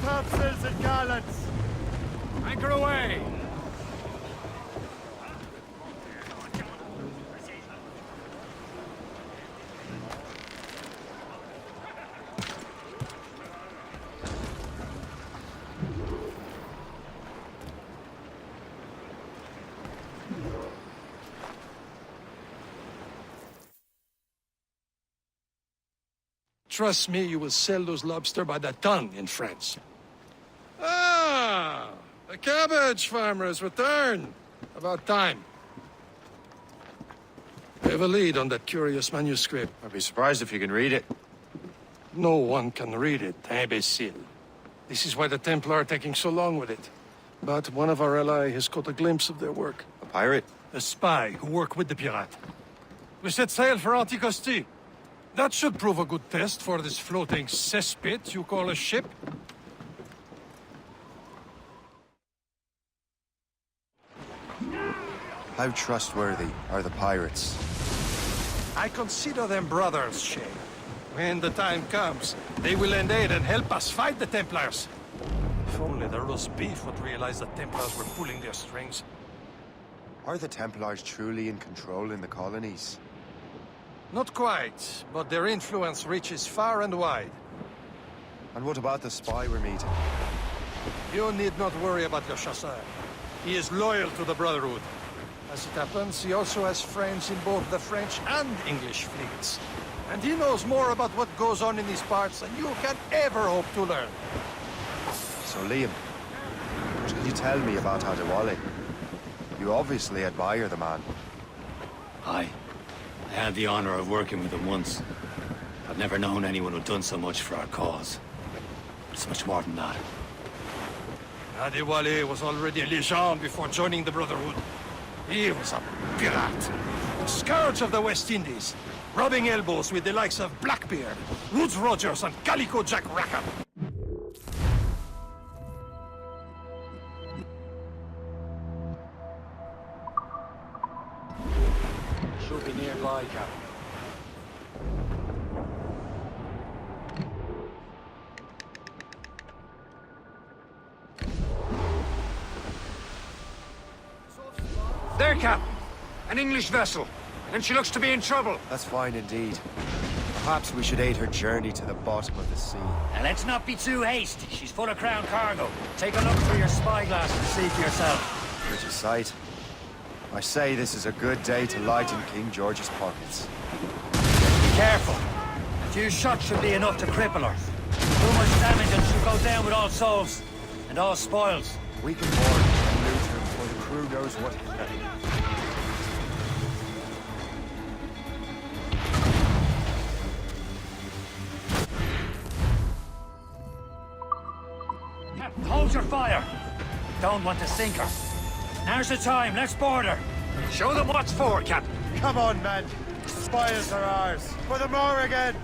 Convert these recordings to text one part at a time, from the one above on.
topsails and gallants! Anchor away! Trust me, you will sell those lobster by the ton in France. Ah! The cabbage farmers return. About time. We have a lead on that curious manuscript. I'd be surprised if you can read it. No one can read it, imbecile. This is why the Templar are taking so long with it. But one of our allies has caught a glimpse of their work. A pirate? A spy who worked with the pirate. We set sail for Anticosti. That should prove a good test for this floating cesspit you call a ship. How trustworthy are the pirates? I consider them brothers, Shay. When the time comes, they will lend aid and help us fight the Templars. If only the roast beef would realize the Templars were pulling their strings. Are the Templars truly in control in the colonies? Not quite, but their influence reaches far and wide. And what about the spy we're meeting? You need not worry about Le Chasseur. He is loyal to the Brotherhood. As it happens, he also has friends in both the French and English fleets. And he knows more about what goes on in these parts than you can ever hope to learn. So Liam, what can you tell me about Adewale? You obviously admire the man. Aye. I had the honor of working with him once. I've never known anyone who'd done so much for our cause. It's much more than that. Adewale was already a legend before joining the Brotherhood. He was a pirate, a scourge of the West Indies, rubbing elbows with the likes of Blackbeard, Woodes Rogers, and Calico Jack Rackham. Should be nearby, Captain. There, Captain. An English vessel. And she looks to be in trouble. That's fine indeed. Perhaps we should aid her journey to the bottom of the sea. Now let's not be too hasty. She's full of crown cargo. Take a look through your spyglass and see for yourself. Pretty sight. I say this is a good day to lighten King George's pockets. Be careful. A few shots should be enough to cripple her. Too much damage and she'll go down with all souls. And all spoils. We can board and loot her before the crew knows what hit her. Captain, hold your fire. Don't want to sink her. Now's the time. Let's board her. Show them what's for, Captain. Come on, men! Spoils are ours! For the more again!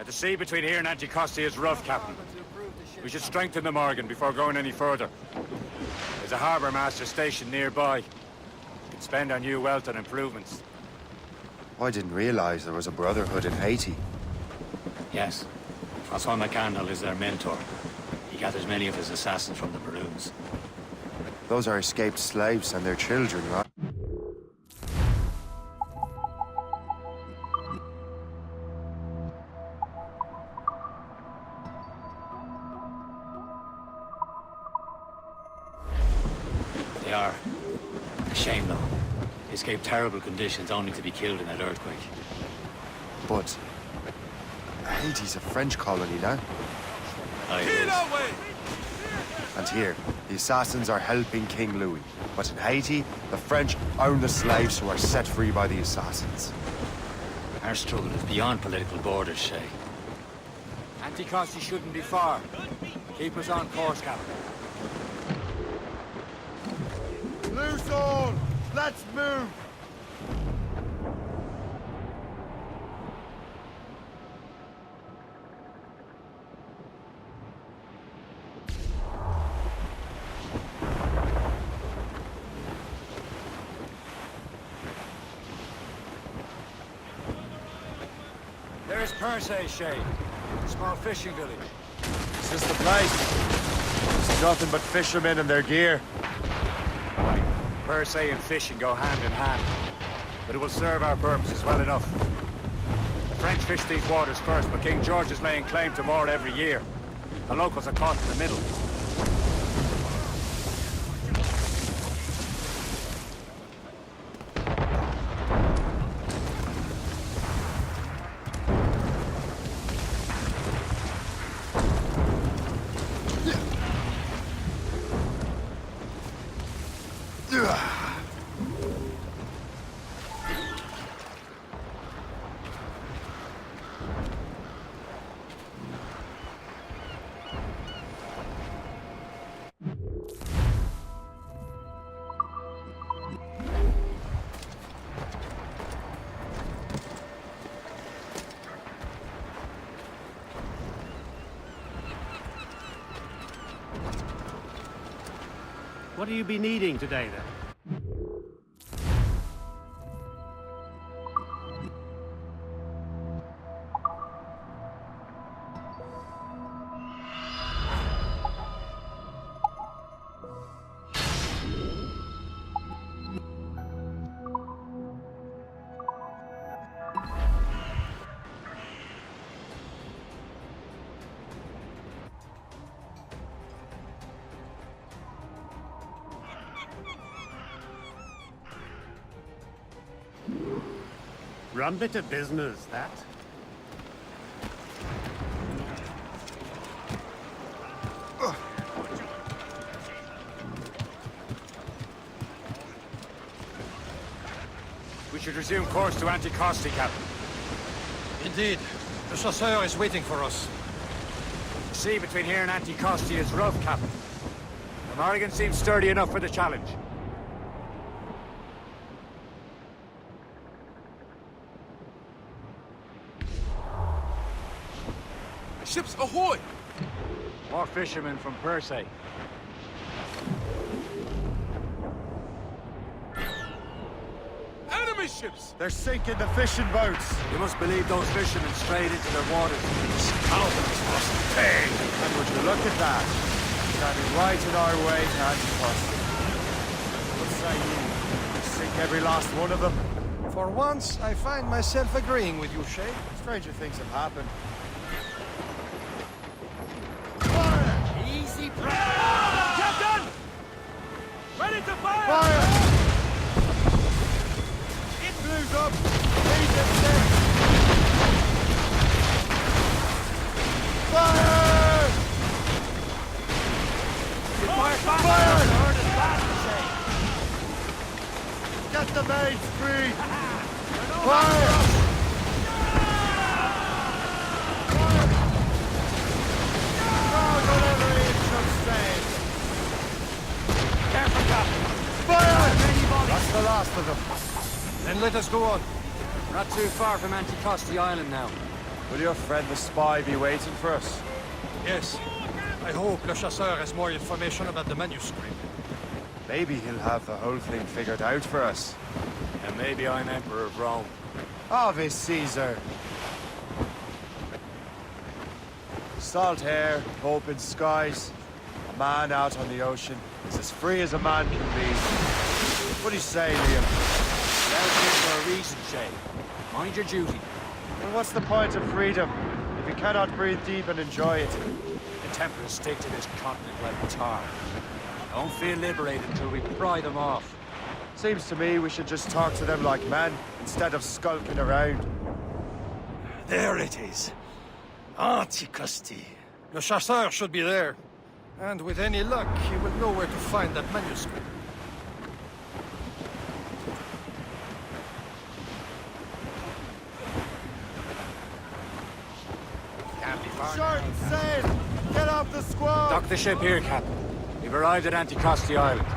The sea between here and Anticosti is rough, Captain. We should strengthen the Morgan before going any further. There's a harbour master stationed nearby. We can spend our new wealth on improvements. I didn't realize there was a brotherhood in Haiti. Yes. Francois McCandle is their mentor. He gathers many of his assassins from the Maroons. Those are escaped slaves and their children, right? They are. A shame, though. They escaped terrible conditions only to be killed in that earthquake. But Haiti's a French colony now. Aye, it is. And here, the assassins are helping King Louis. But in Haiti, the French own the slaves who are set free by the assassins. Our struggle is beyond political borders, Shay. Anticosti shouldn't be far. Keep us on course, Captain. Loose all! Let's move! There's Percé, Shay. Small fishing village. Is this the place? There's nothing but fishermen and their gear. Percé and fishing go hand in hand, but it will serve our purposes well enough. The French fish these waters first, but King George is laying claim to more every year. The locals are caught in the middle. What do you be needing today, then? Run bit of business, that. We should resume course to Anticosti, Captain. Indeed. The chasseur is waiting for us. The sea between here and Anticosti is rough, Captain. The Morrigan seems sturdy enough for the challenge. Ships ahoy! More fishermen from Percé. Enemy ships! They're sinking the fishing boats! You must believe those fishermen strayed into their waters. Scoundrels must pay! And would you look at that? Standing right in our way to Anticosti. What say you? Sink every last one of them? For once, I find myself agreeing with you, Shay. Stranger things have happened. Easy pressure! Captain! Ready to fire! Fire! It blews up! Lead them set! Fire! Fire! Fire! Heard it fast, Get the mates free! Say. Fire! Careful, Captain. Fire! Many bodies. That's the last of them. Then let us go on. We're not too far from Anticosti Island now. Will your friend the spy be waiting for us? Yes. I hope Le Chasseur has more information about the manuscript. Maybe he'll have the whole thing figured out for us. And maybe I'm Emperor of Rome. Ave Caesar. Salt air, open skies. A man out on the ocean is as free as a man can be. What do you say, Liam? Down here for a reason, Shay. Mind your duty. Well, what's the point of freedom if you cannot breathe deep and enjoy it? The Templars stick to this continent like tar. Don't feel liberated until we pry them off. Seems to me we should just talk to them like men instead of skulking around. There it is. Antiquity. Le Chasseur should be there. And with any luck, he will know where to find that manuscript. Can't be far. Short sail! Get off the squall! Dock the ship here, Captain. We've arrived at Anticosti Island.